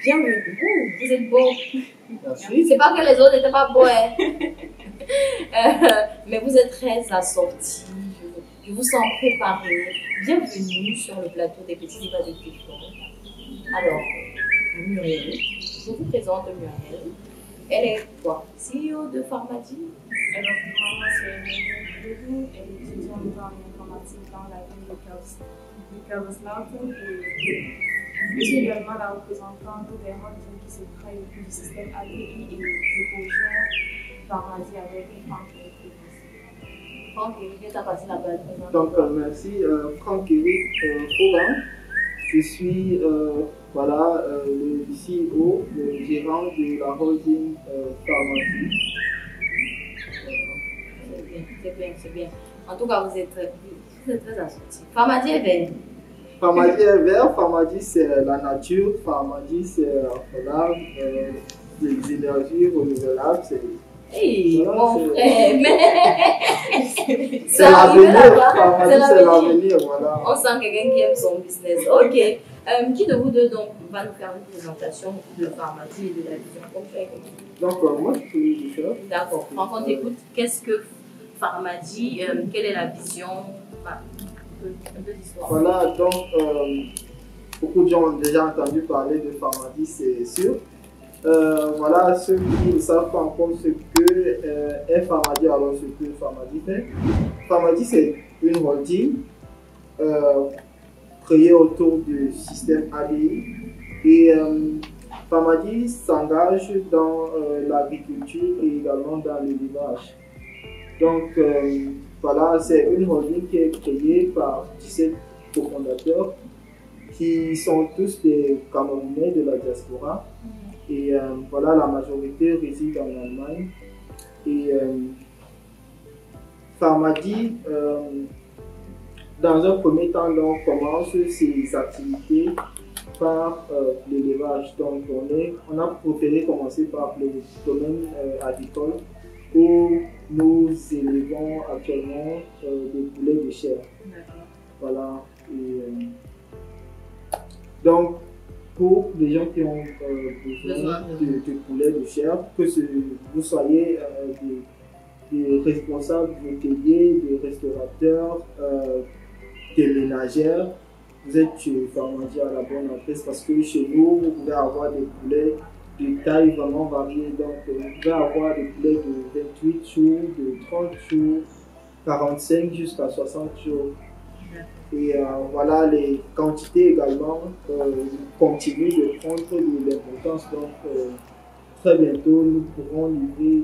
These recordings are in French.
Bienvenue. Vous êtes beau. Merci. C'est pas que les autres n'étaient pas beaux, hein. Mais vous êtes très assortis. Je vous sens préparés. Bienvenue sur le plateau des petits débats de questions. Alors, Muriel, je vous présente Muriel. Elle est quoi? CEO de Pharmady? Alors, moi, c'est Muriel. Elle est étudiante dans l'informatique dans la ville de Kaiserslautern. Je suis également la représentante des modes qui se travaillent autour du système ADI et je rejoins Pharmady avec Franck-Éric. Franck-Éric, qu'est-ce que tu as passé là-bas? Donc, merci. Franck-Éric Foran. Je suis voilà, le CEO, le gérant de la holding Pharmady. C'est bien, c'est bien. En tout cas, vous êtes très assortis. Pharmady est vert. Pharmady est vert, Pharmady c'est la nature, Pharmady c'est voilà, les énergies renouvelables. Hey, voilà, mon frère, mais c'est l'avenir, Pharmady c'est l'avenir, voilà. On sent quelqu'un qui aime son business. Ok. Qui de vous deux donc va nous faire une présentation de Pharmady et de la vision concrète? Donc, moi je peux le faire. D'accord. Franck, on t'écoute. Qu'est-ce que Pharmady, quelle est la vision? Enfin, un peu d'histoire. Voilà, donc beaucoup de gens ont déjà entendu parler de Pharmady, c'est sûr. Voilà, ceux qui ne savent pas encore ce que est Pharmady, alors ce que Pharmady fait. Pharmady, c'est une holding créée autour du système ADI. Et Pharmady s'engage dans l'agriculture et également dans l'élevage. Donc, voilà, c'est une holding qui est créée par 17 cofondateurs qui sont tous des Camerounais de la diaspora. Et voilà, la majorité réside en Allemagne. Et Pharmady, dans un premier temps, on commence ses activités par l'élevage. Donc, on a préféré commencer par le domaine agricole où nous élevons actuellement des poulets de chair. Voilà. Et, donc, pour les gens qui ont besoin de poulets de chair, que vous soyez des responsables hôteliers, des restaurateurs, des ménagères, vous êtes chez Pharmady à la bonne adresse parce que chez nous, vous pouvez avoir des poulets de taille vraiment variée. Donc, vous pouvez avoir des poulets de 28 jours, de 30 jours, 45 jusqu'à 60 jours. Et voilà, les quantités également continuent de prendre de l'importance. Donc, très bientôt, nous pourrons livrer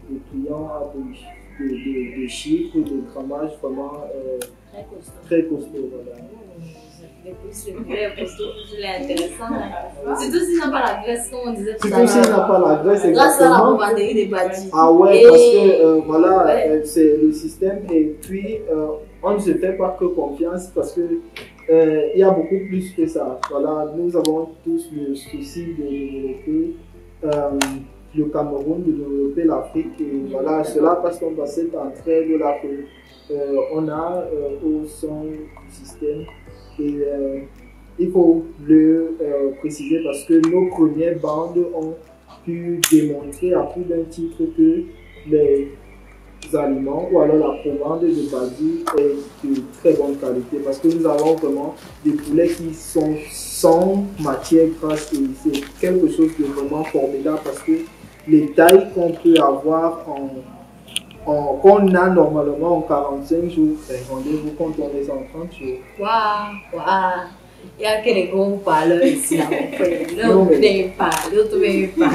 des clients à des chiffres, des grammages vraiment très costauds. Voilà. C'est intéressant. Surtout s'il n'a pas la graisse, comme on disait tout à l'heure. Surtout s'il n'a pas la graisse, grâce à la profanderie des bâtis. Ah ouais, parce que voilà, c'est le système. Et puis, on ne se fait pas que confiance parce que il y a beaucoup plus que ça. Voilà, nous avons tous le souci de développer le Cameroun, de développer l'Afrique. Et voilà, cela parce qu'on va cette entraide là qu'on a au sein du système. Et il faut le préciser parce que nos premières bandes ont pu démontrer à plus d'un titre que les aliments ou alors la provende de Pharmady est de très bonne qualité parce que nous avons vraiment des poulets qui sont sans matière grasse et c'est quelque chose de vraiment formidable parce que les tailles qu'on peut avoir qu'on a normalement en 45 jours, rendez-vous compte on les en 30 jours. Waouh, waouh! Il y a que les gros parleurs ici, là, mon frère. Non,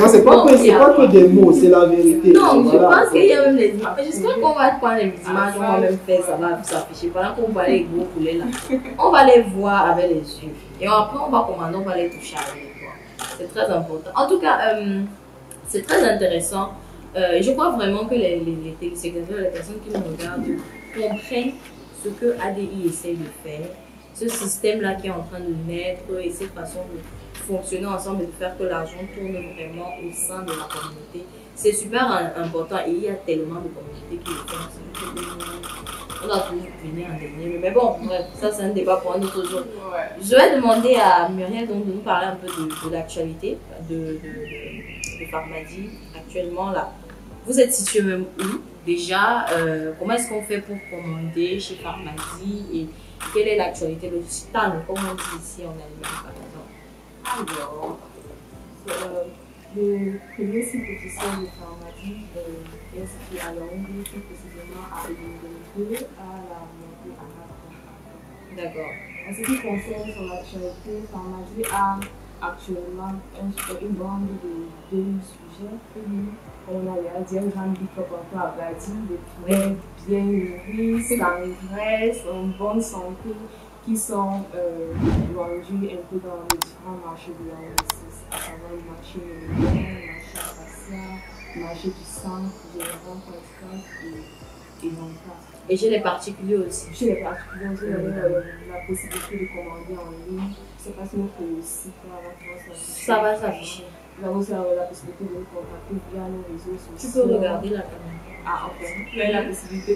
c'est pas que des mots, c'est la vérité. Non, voilà, je pense qu'il y a même les images. J'espère qu'on va prendre les images, on va même faire ça, va s'afficher. Pendant qu'on va les gros poulets là, on va les voir avec les yeux. Et après, on va commander, on va les toucher avec les doigts. C'est très important. En tout cas, c'est très intéressant. Je crois vraiment que les téléspectateurs, les personnes qui nous regardent, comprennent ce que ADI essaie de faire. Ce système-là qui est en train de naître et cette façon de fonctionner ensemble et de faire que l'argent tourne vraiment au sein de la communauté. C'est super important et il y a tellement de communautés qui le font. On doit toujours venir en dernier. Mais bon, bref, ça c'est un débat pour un autre jour. Ouais. Je vais demander à Muriel donc, de nous parler un peu de l'actualité de Pharmadie. Actuellement, là, vous êtes situé même où déjà? Comment est-ce qu'on fait pour commander chez Pharmadie et quelle est l'actualité, le stand, comme on dit ici en Allemagne par exemple? Alors, le premier site officiel de Pharmadie est situé à Londres, plus précisément à Edinburgh, à la montée à D'accord. En ce qui concerne son actualité, Pharmadie a actuellement une bande de 2 sujets. On a les Adiens Jean Bicop encore à Badi, des poulets bien nourris, sans graisse, en bonne santé, qui sont vendus un peu dans les différents marchés de la Russie, à savoir le marché méridien, le marché spatial, le marché du centre, général, Constance et j'en passe. Et chez les particuliers aussi? Chez les particuliers, vous avez la possibilité de commander en ligne. Je ne sais pas si notre site va s'afficher. Ça va s'afficher. Nous avons aussi la possibilité de nous contacter via nos réseaux sociaux. Tu peux regarder la caméra. Ah, ok. Vous avez la possibilité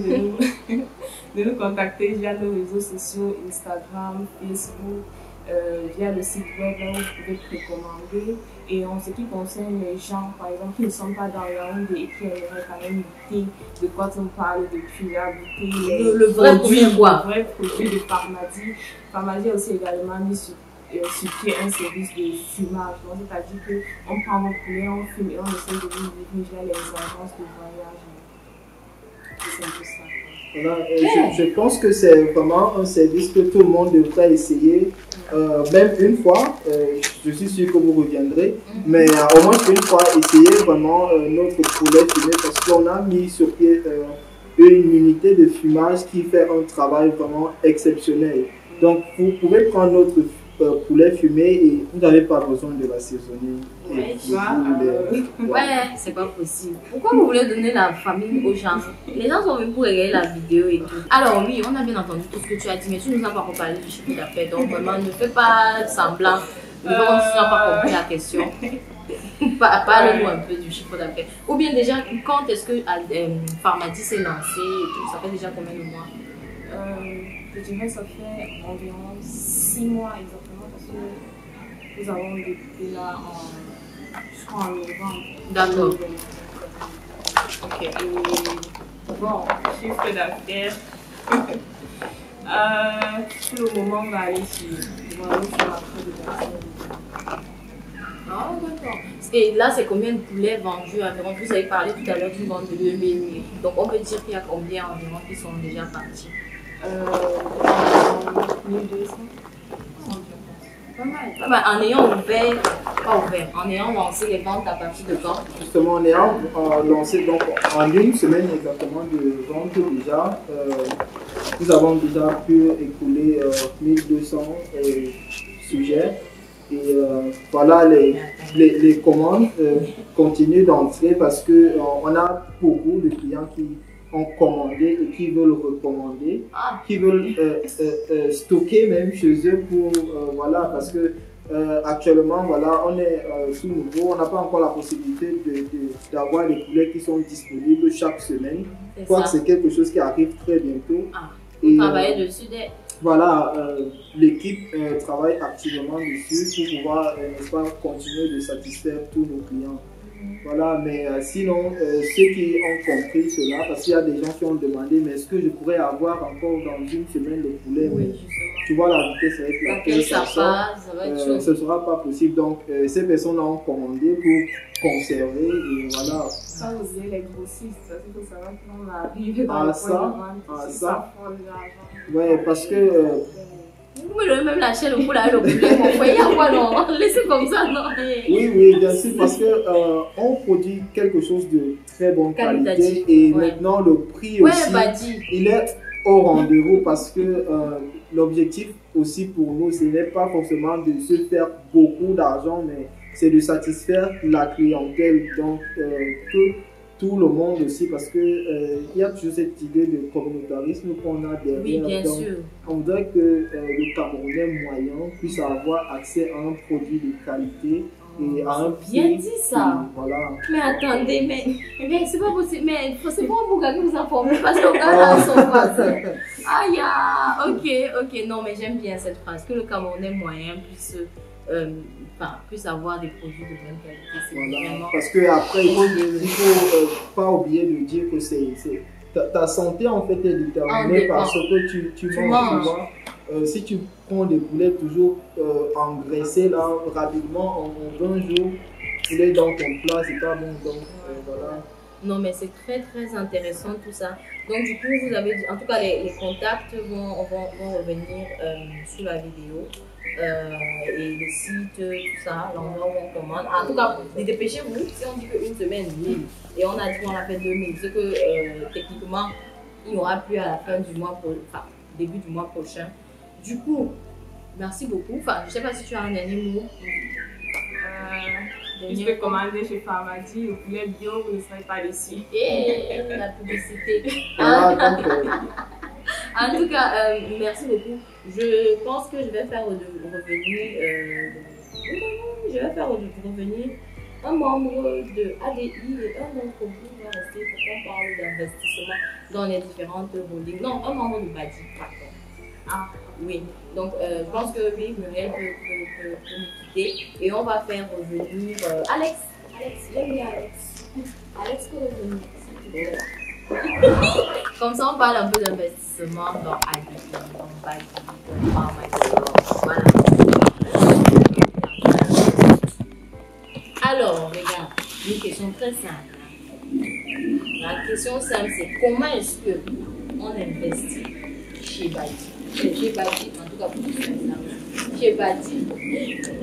de nous contacter via nos réseaux sociaux, Instagram, Facebook, via le site web là où vous pouvez précommander. Et en ce qui concerne les gens, par exemple, qui ne sont pas dans Yaoundé et qui aimeraient quand même goûter de quoi on parle depuis là, goûter le vrai produit, quoi. Le vrai produit de Pharmadie. Pharmadie a aussi également mis sur pied un service de fumage. C'est-à-dire qu'on prend vos poulets, on fume et on essaie de vous livrer via les agences de voyage. C'est un peu ça. Voilà, je pense que c'est vraiment un service que tout le monde devrait essayer, même une fois. Je suis sûr que vous reviendrez, mais au moins une fois, essayer vraiment notre poulet fumé parce qu'on a mis sur pied une unité de fumage qui fait un travail vraiment exceptionnel. Donc, vous pouvez prendre notre poulet fumé et vous n'avez pas besoin de l'assaisonner. Ouais, c'est pas possible. Pourquoi vous voulez donner la famille aux gens? Les gens sont venus pour regarder la vidéo et tout. Alors oui, on a bien entendu tout ce que tu as dit, mais tu nous as pas parlé du chiffre d'affaires. Donc vraiment, ne fais pas semblant. Tu n'as pas compris la question. Parle-nous un peu du chiffre d'affaires. Ou bien déjà, quand est-ce que Pharmadie s'est lancé et tout? Ça fait déjà combien de mois? Je dirais que ça fait environ 6 mois exactement parce que nous avons débuté là je crois en novembre. D'accord. Ok. Et bon, chiffre d'affaires. Pour le moment, on va aller sur la près de 25 000. Ah, d'accord. Et là, c'est combien de poulets vendus environ? Vous avez parlé tout à l'heure d'une vente de 2000. Donc, on peut dire qu'il y a combien environ qui sont déjà partis? 1200. Pas mal. En ayant en ayant lancé les ventes à partir de quand? Justement, en ayant lancé donc en une semaine exactement de vente déjà, nous avons déjà pu écouler 1200 sujets. Et voilà, les commandes continuent d'entrer parce qu'on a beaucoup de clients qui ont commandé et qui veulent recommander, qui veulent stocker même chez eux pour, voilà, parce que actuellement, voilà, on est tout nouveau, on n'a pas encore la possibilité d'avoir des poulets qui sont disponibles chaque semaine. Je crois que c'est quelque chose qui arrive très bientôt. Vous travaillez dessus Voilà, l'équipe travaille activement dessus pour pouvoir, n'est-ce pas, continuer de satisfaire tous nos clients. Voilà, mais sinon, ceux qui ont compris cela, parce qu'il y a des gens qui ont demandé, mais est-ce que je pourrais avoir encore dans une semaine le poulet? Oui, tu vois la vitesse avec laquelle ça sort, ce ne sera pas possible. Donc, ces personnes ont commandé pour conserver et voilà. Ça, vous avez les grossistes, parce qu'il faut savoir qu'on arrive dans le point de vente, ouais, parce que... Vous me donnez même lâcher le poulet, le poulet, mon frère, il y a quoi non? Laissez comme ça, non? Oui, bien sûr, parce que on produit quelque chose de très bonne qualité et maintenant le prix aussi, il est au rendez-vous parce que l'objectif aussi pour nous, ce n'est pas forcément de se faire beaucoup d'argent, mais c'est de satisfaire la clientèle, donc que tout le monde aussi, parce que il y a toujours cette idée de communautarisme qu'on a derrière. Oui, bien donc, sûr. On voudrait que le Camerounais moyen puisse avoir accès à un produit de qualité et à un Bien prix. dit ça. Voilà. Mais attendez, mais c'est pas possible. Mais c'est pas un bouga qui vous a formé parce que le gars a son voisin. Aïe, ok. Non, mais j'aime bien cette phrase. Que le Camerounais moyen puisse avoir des produits de bonne qualité. C'est Voilà. vraiment... Parce qu'après, il faut pas oublier de dire que ta santé en fait est déterminée par ce que tu manges. Tu vois. Si tu prends des poulets toujours engraissés là, rapidement, en 20 jours, poulet dans ton plat, c'est pas bon. Donc, voilà. Non, mais c'est très très intéressant tout ça. Donc, du coup, vous avez dit, en tout cas, les contacts vont revenir sous la vidéo. Et le site, tout ça, l'endroit où on commande. En tout cas, dépêchez-vous. Si on dit qu'une semaine, 1000 et on a dit qu'on a fait 2000, c'est que techniquement, il n'y aura plus à la fin du mois, début du mois prochain. Du coup, merci beaucoup. Enfin, je ne sais pas si tu as un dernier mot. Je peux commander chez Pharmacie, le poulet bio, vous ne serez pas déçus. Et la publicité. Ah, En tout cas, merci beaucoup. Je pense que je vais faire revenir un membre de ADI et un d'entre vous va rester pour qu'on parle d'investissement dans les différentes holdings. Non, un membre de Badi, pardon. Ah, oui. Donc, je pense que Big Muriel peut nous quitter et on va faire revenir Alex. J'aime bien Alex. Alex peut revenir. Comme ça, on parle un peu d'investissement dans ADI, dans Badi, dans Pharmacie. Voilà. Alors, regarde, une question très simple. La question simple, c'est comment est-ce qu'on investit chez Badi? Chez Badi, en tout cas pour tout ça. Chez Badi,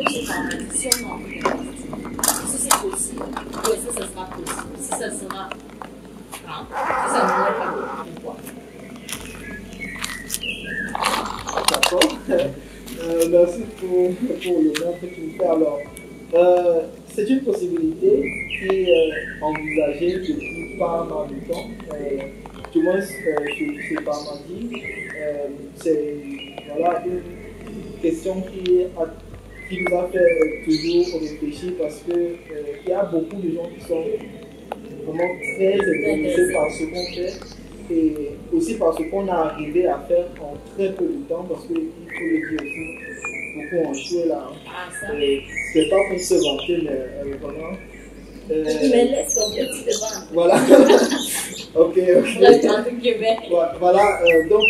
chez Pharmacie, si on a envie d'investir, si c'est possible, ou est-ce que ça sera possible? Si ça sera. Si ça ne serait pas possible, pourquoi? D'accord. Merci pour l'honneur que tu me fais. Alors, c'est une possibilité qui est envisagée depuis pas mal de temps. Du moins, je ne sais pas m'en dire. C'est voilà, une question qui nous a fait toujours réfléchir parce qu'il y a beaucoup de gens qui sont vraiment très intéressés par ce qu'on fait et aussi par ce qu'on a arrivé à faire en très peu de temps parce qu'il faut le dire aussi, beaucoup ont joué là. C'est pas pour se vanter, mais vraiment. Mais laisse ton petit devant. Voilà. Ok. Voilà, donc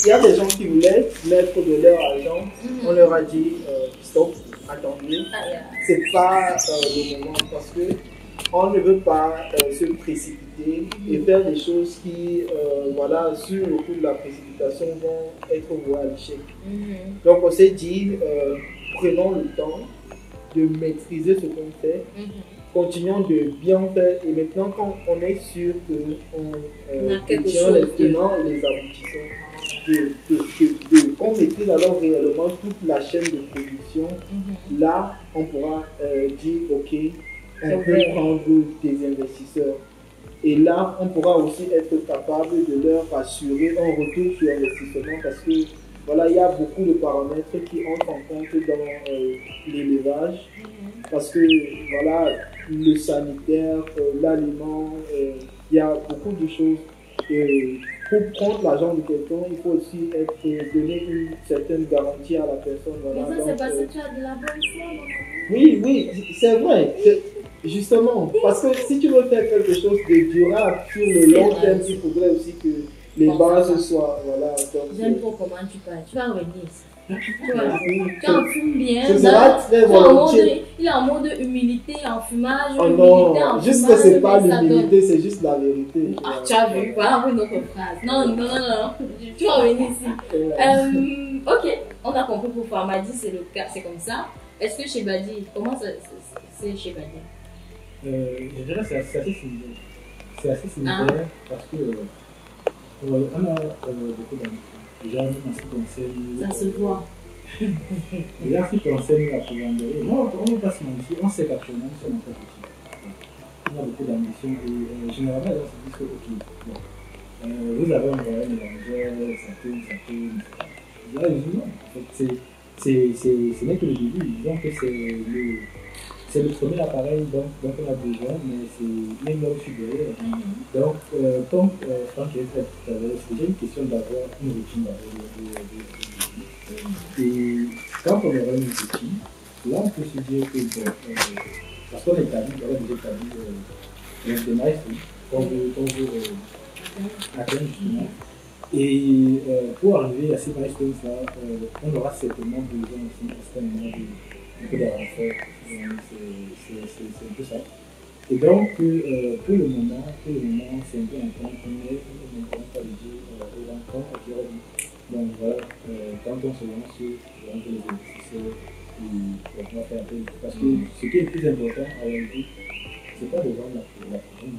il y a des gens qui voulaient mettre de leur argent. On leur a dit stop, attendez. C'est pas le moment parce que on ne veut pas se précipiter et faire des choses qui, voilà, sur le coup de la précipitation vont être vouées à l'échec. Donc on s'est dit, prenons le temps de maîtriser ce qu'on fait, continuons de bien faire et maintenant quand on est sûr qu'on tient les tenants et les aboutissants, qu'on maîtrise alors réellement toute la chaîne de production, là on pourra dire ok, on peut prendre des investisseurs. Et là, on pourra aussi être capable de leur assurer un retour sur investissement parce que voilà, il y a beaucoup de paramètres qui entrent en compte dans l'élevage. Parce que voilà, le sanitaire, l'aliment, il y a beaucoup de choses. Pour prendre l'argent de quelqu'un, il faut aussi donner une certaine garantie à la personne. Voilà. Mais ça, c'est parce que tu as de la bonne foi. Oui, c'est vrai. Justement, parce que si tu veux faire quelque chose de durable sur le long terme, il faudrait aussi que les bases soient. Voilà, j'aime trop comment tu parles. Tu vas revenir ici. Tu en fumes bien. Ce sera très volontiers. Il est en mode humilité, enfumage. Oh non, juste que c'est pas l'humilité, c'est juste la vérité. Ah, tu as vu, voilà une autre phrase. Non. Tu vas revenir ici. Ok, on a compris pour Pharmacie, c'est le cas, c'est comme ça. Est-ce que chez Badi, comment c'est chez Badi? Je dirais que c'est assez similaire. C'est assez similaire parce que on a beaucoup d'amis. Déjà, en ce qui concerne. Ça se voit. Déjà, en ce qui concerne la commanderie, moi, on ne passe ici, on sait qu'actuellement, nous sommes très petits. On a beaucoup d'ambition et généralement, là, c'est juste que, ok, vous avez un voyage mélangeur, ça tourne. Je dirais, non, en fait, ce n'est que le début. Disons que c'est le premier appareil dont on a besoin, mais il est là aussi derrière. Donc, comme Franck a dit tout à l'heure, c'est déjà une question d'avoir une routine. Et quand on aura une routine, là on peut se dire que, bon, parce qu'on établit, on a déjà établi l'intérêt qu'on veut atteindre justement. Et pour arriver à ces milestones-là, on aura certainement besoin aussi d'un moment de renfort. C'est un peu ça. Et donc, pour le moment, c'est un peu important qu'on ait pas de dire, et encore, donc voilà, quand on se lance sur les exercices, on va faire un peu. Parce que ce qui est le plus important à la vie, c'est pas de vendre la prochaine,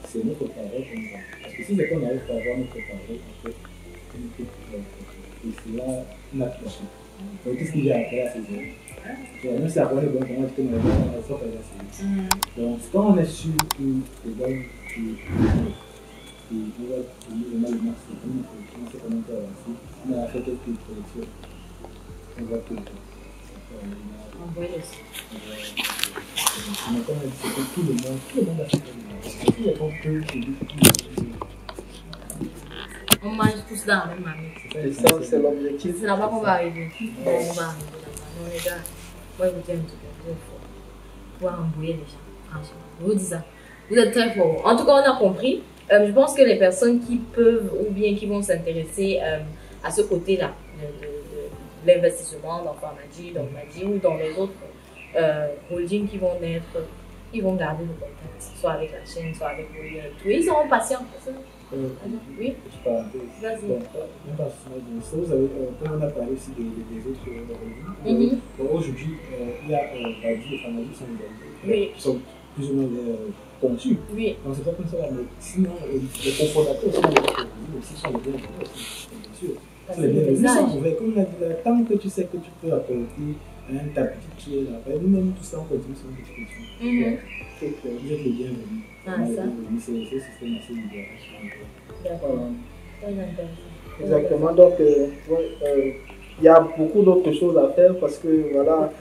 c'est notre travail qu'on va. Parce que si c'est qu'on n'arrive pas à voir notre travail, en fait, et c'est là on a tout lâché. Donc, qu'est-ce que j'ai appris à ces heures? Même si après le bon moment, je peux me répondre à ça, donc, quand on est sûr que le bon, et on va tenir le mal de max, on sait comment avancer, on a fait quelques collections, on va tout le temps. On voit aussi. Maintenant, c'est que tout le monde a fait comme ça. Parce qu'il y a tant peu de on mange tous dans la même année. Et ça, c'est l'objectif. C'est là-bas qu'on va arriver. On va arriver là-bas. Non, les gars, moi, je vous dis un truc. Vous êtes forts. Pour embrouiller les gens. Franchement, je vous dis ça. Vous êtes très forts. En tout cas, on a compris. Je pense que les personnes qui peuvent ou bien qui vont s'intéresser à ce côté-là, de l'investissement dans Pharmagie, dans Madi ou dans les autres holdings qui vont naître, ils vont garder le contact, soit avec la chaîne, soit avec vous. Ils seront patients. Oui. Vas-y. Vous avez, comme on a parlé aussi des autres holdings, aujourd'hui, il y a Badi et Pharmagie qui sont plus ou moins conçus. Oui. Donc c'est pas comme ça, mais sinon, les confondateurs sont les holdings, aussi sont les bienvenus, bien sûr. C'est les bienvenus sont ouverts. Comme on a dit, tant que tu sais que tu peux apporter ta petite pierre là, nous-mêmes, tout ça, on continue sur une petite question. Vous êtes les bienvenus. C'est un système assez libéral. D'accord. Exactement. Donc, il y a beaucoup d'autres choses à faire parce que, voilà,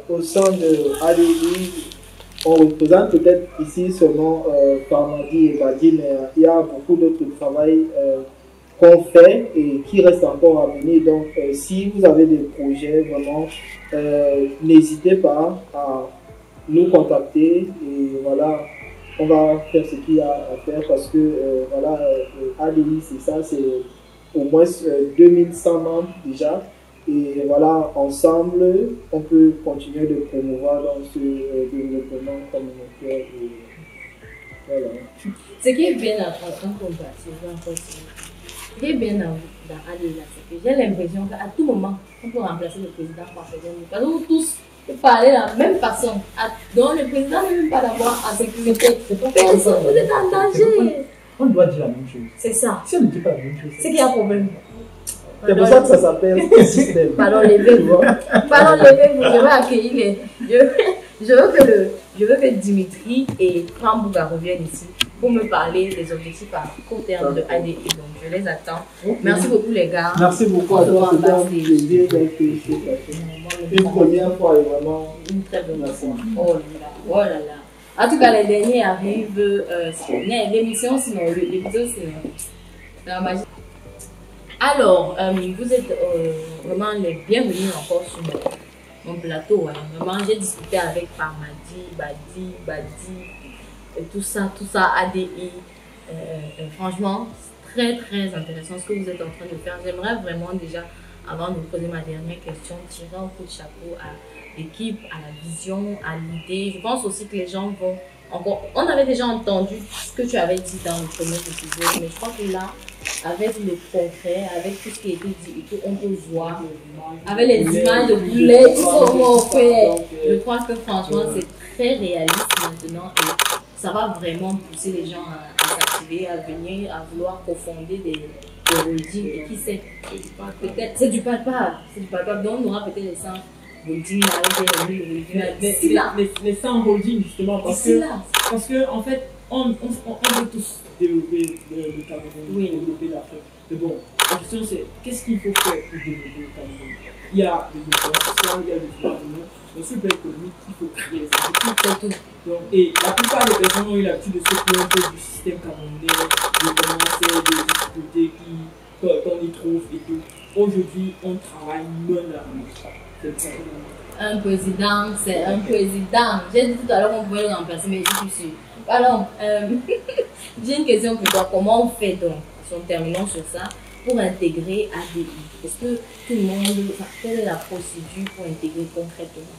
au sein de ADI, on représente peut-être ici seulement Pharmagie et Badi, mais il y a beaucoup d'autres travail qu'on fait et qui reste encore à venir. Donc, si vous avez des projets, vraiment, n'hésitez pas à nous contacter et voilà, on va faire ce qu'il y a à faire parce que voilà, ADI, c'est ça, c'est au moins 2100 membres déjà. Et voilà, ensemble, on peut continuer de promouvoir dans ce développement communautaire. Voilà. Ce qui est bien ce qui est bien dans ADI, c'est que j'ai l'impression qu'à tout moment, on peut remplacer le président par quelqu'un. Parce que vous tous parlez de la même façon. Donc le président n'a même pas d'avoir à sécurité. Personne, vous êtes en danger. On doit dire la même chose. C'est ça. Si on ne dit pas la même chose, c'est qu'il y a un problème. C'est pour ça que ça s'appelle système. Pardon, levez-vous. Pardon, levez-vous. Je vais accueillir les. Je veux que Dimitri et Franck Bouga reviennent ici pour me parler des objectifs à court terme de ADI. Donc, je les attends. Merci beaucoup, les gars. Merci beaucoup à toi. C'était un plaisir d'être ici. Une première fois et vraiment une très bonne fois. Oh là là. Oh là là. En tout cas, les derniers arrivent. L'émission, sinon, l'épisode, c'est la magie. Alors, vous êtes vraiment les bienvenus encore sur mon plateau. Hein. Vraiment, j'ai discuté avec Pharmagie, Badi, et tout ça, ADI. Franchement, c'est très intéressant ce que vous êtes en train de faire. J'aimerais vraiment déjà, avant de vous poser ma dernière question, tirer un coup de chapeau à l'équipe, à la vision, à l'idée. Je pense aussi que les gens vont encore... On avait déjà entendu ce que tu avais dit dans le premier épisode, mais je crois que là, avec le concret, avec tout ce qui a été dit et tout, on peut voir, avec les images de poulet, comment on fait. Je crois que franchement, c'est très réaliste maintenant et ça va vraiment pousser les gens à s'activer, à venir, à vouloir profonder des holdings. Et qui sait, peut-être, c'est du palpable. Donc, on aura peut-être les 100 holdings les 100 holdings, justement, parce que en fait, on veut tous développer le Cameroun, développer l'Afrique. Mais bon, La question c'est qu'est-ce qu'il faut faire pour développer le Cameroun? Il y a le développement social, il y a le développement, mais sur le plan économique, il faut créer ça. Donc, et la plupart des personnes ont eu l'habitude de se plaindre du système camerounais, de comment c'est, des difficultés qu'on y trouve et tout. Aujourd'hui, on travaille main dans la main. Un président, c'est un président. J'ai dit tout à l'heure qu'on pouvait le remplacer, mais je suis sûre. Alors, j'ai une question pour toi. Comment on fait donc, si on terminons sur ça, pour intégrer ADI? Est-ce que tout le monde, quelle est la procédure pour intégrer concrètement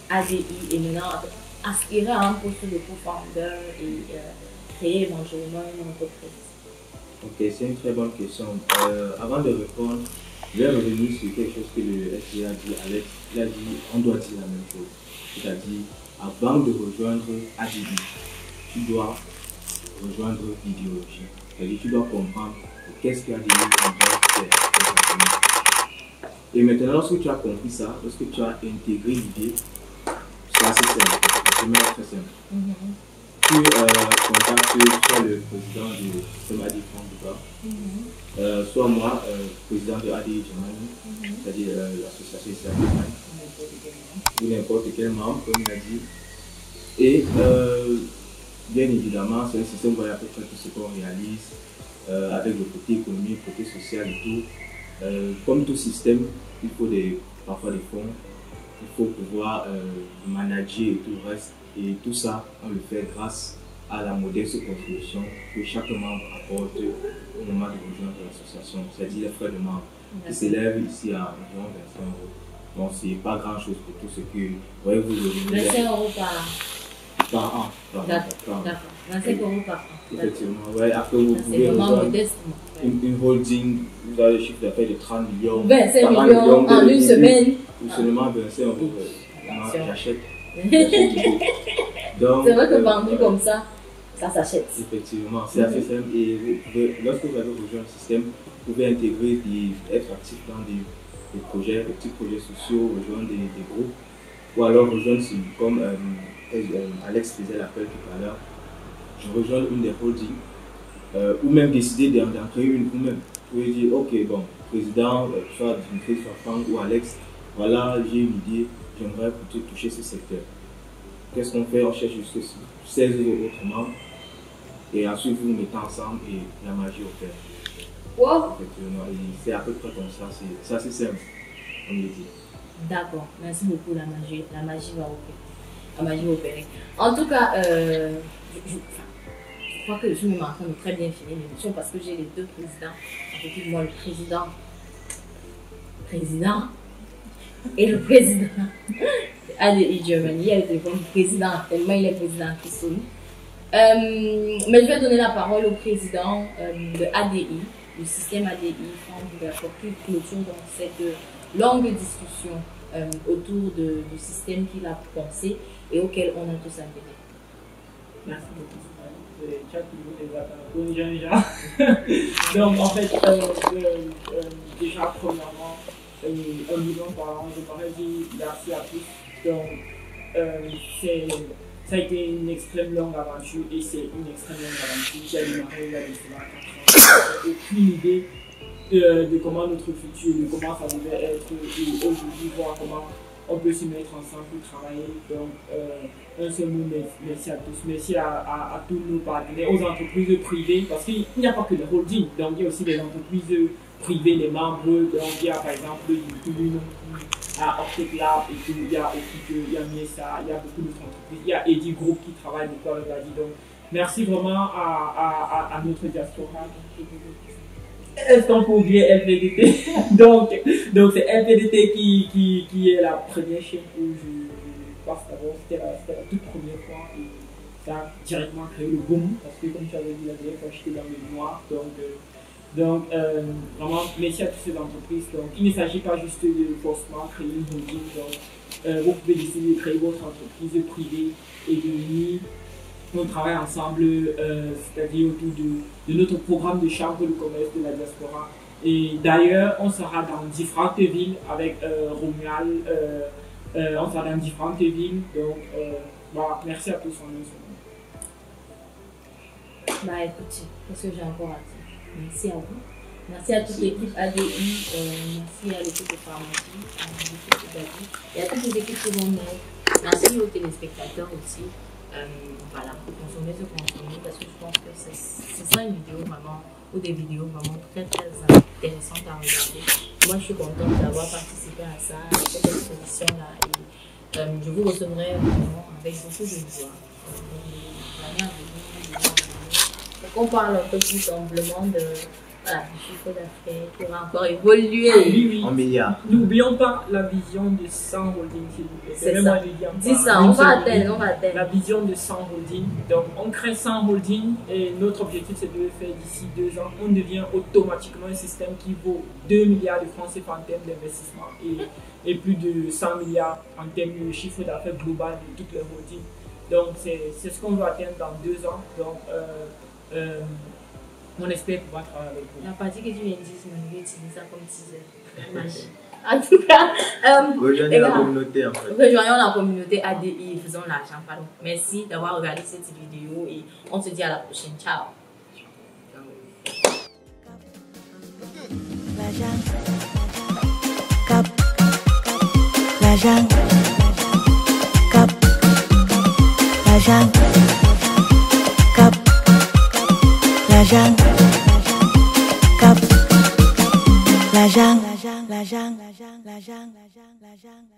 ADI et maintenant aspirer à un poste de co-founder et créer éventuellement une entreprise? Ok, c'est une très bonne question. Avant de répondre, je vais revenir sur quelque chose que le SDA a dit, Alex. Il a dit on doit dire la même chose. C'est-à-dire, avant de rejoindre ADI, tu dois rejoindre l'idéologie. C'est-à-dire, tu dois comprendre qu'est-ce que ADI doit faire. Et maintenant, lorsque tu as compris ça, lorsque tu as intégré l'idée, c'est assez simple. C'est très simple. Tu contactes soit le président du système ADI France, soit moi, président de ADI Germany, c'est-à-dire l'association islamique, ou n'importe quel membre, comme il a dit. Et bien évidemment, c'est un système où il y a à peu près tout ce qu'on réalise, avec le côté économique, le côté social et tout. Comme tout système, il faut parfois des fonds, il faut pouvoir manager et tout le reste. Et tout ça, on le fait grâce à la modeste contribution que chaque membre apporte au moment de rejoindre l'association, c'est-à-dire les frais de membre qui s'élèvent ici à environ 25 euros. Donc, c'est pas grand-chose pour tout ce que vous voyez. 25 euros par an. D'accord. 25 euros par an. Effectivement, ouais. Après, vous pouvez vraiment rejoindre modeste. Une holding, vous avez le chiffre d'affaires de 30 millions. 25 millions en une semaine. Ou seulement 25 euros. J'achète. C'est vrai que vendu comme ça, ça s'achète. Effectivement, c'est assez simple. Et lorsque vous avez rejoint le système, vous pouvez intégrer et être actif dans des projets, des petits projets sociaux, rejoindre des groupes, ou alors rejoindre, comme Alex faisait l'appel tout à l'heure, rejoindre une des holdings, ou même décider d'en créer une vous-même. Vous pouvez dire, ok, bon, président, soit Dimitri, soit Franck ou Alex, voilà, j'ai une idée, j'aimerais plutôt toucher ce secteur. Qu'est-ce qu'on fait? On cherche juste 16 autres membres et ensuite vous mettez ensemble et la magie opère. Wow. C'est à peu près comme ça, c'est assez simple, on le dit. D'accord, merci beaucoup, la magie va opérer. La magie va opérer. En tout cas, je crois que je me marque de très bien finir l'émission parce que j'ai les deux présidents. À côté de moi, le président et le président ADI Germany. Il y a le téléphone du président, tellement il est président qui sonne. Mais je vais donner la parole au président de ADI, du système ADI, pour qu'il clôture dans cette longue discussion autour du système qu'il a pensé et auquel on a tous adhéré. Merci beaucoup. Donc, en fait, déjà, premièrement, un million par an, je pourrais dire merci à tous. Donc, ça a été une extrêmement longue aventure et c'est une extrêmement longue aventure qui a démarré il y a 4 ans. Je n'ai aucune idée de comment notre futur, de comment ça devait être et aujourd'hui, voir comment on peut se mettre ensemble pour travailler. Donc, un seul mot, merci à tous. Merci à tous nos partenaires, aux entreprises privées, parce qu'il n'y a pas que les holdings, donc il y a aussi des entreprises privées, les membres. Donc, il y a par exemple YouTube, à Optic Lab, et puis il y a Miesa, il y a beaucoup d'autres entreprises. Il y a Eddie Group qui travaille beaucoup avec l'ADI. Donc, merci vraiment à notre diaspora. Est-ce qu'on peut oublier LPDT? donc c'est LPDT qui est la première chaîne où je passe d'abord. C'était la toute première fois et ça a directement créé le boom parce que comme tu avais dit la dernière fois, j'étais dans le noir. Donc vraiment, merci à toutes ces entreprises. Donc, il ne s'agit pas juste de forcément créer une holding. Donc, vous pouvez décider de créer votre entreprise privée et de venir. On travaille ensemble, c'est-à-dire autour de notre programme de chambre de commerce de la diaspora. Et d'ailleurs, on sera dans différentes villes avec Romuald. On sera dans différentes villes. Donc, voilà, merci à tous. Bah écoutez, qu'est-ce que j'ai encore à dire? Merci à vous. Merci à toute l'équipe ADI, merci à l'équipe de pharmacie, à l'équipe d'ADI et à toutes les équipes secondaires. Merci aux téléspectateurs aussi. Voilà, consommer ce contenu parce que je pense que c'est ça une vidéo vraiment, ou des vidéos vraiment très intéressantes à regarder. Moi je suis contente d'avoir participé à ça, à cette exposition-là et je vous recevrai vraiment avec beaucoup de joie. Donc on parle un peu plus humblement de voilà, le chiffre d'affaires qui va encore évoluer. Oui. En milliards. N'oublions pas la vision de 100 holding, s'il vous plaît. C'est ça. Dis ça, on va atteindre, La vision de 100 holding. Donc, on crée 100 holding et notre objectif, c'est de le faire d'ici 2 ans. On devient automatiquement un système qui vaut 2 milliards de francs CFA en termes d'investissement et plus de 100 milliards en termes de chiffre d'affaires global de toutes les holdings. Donc, c'est ce qu'on va atteindre dans 2 ans. Donc, on espère pouvoir travailler avec vous. La partie que tu viens de dire, je vais utiliser ça comme teaser. En tout cas, Rejoignez la communauté en fait. Rejoignons la communauté ADI, faisons l'argent, pardon. Merci d'avoir regardé cette vidéo et on se dit à la prochaine. Ciao. La jungle.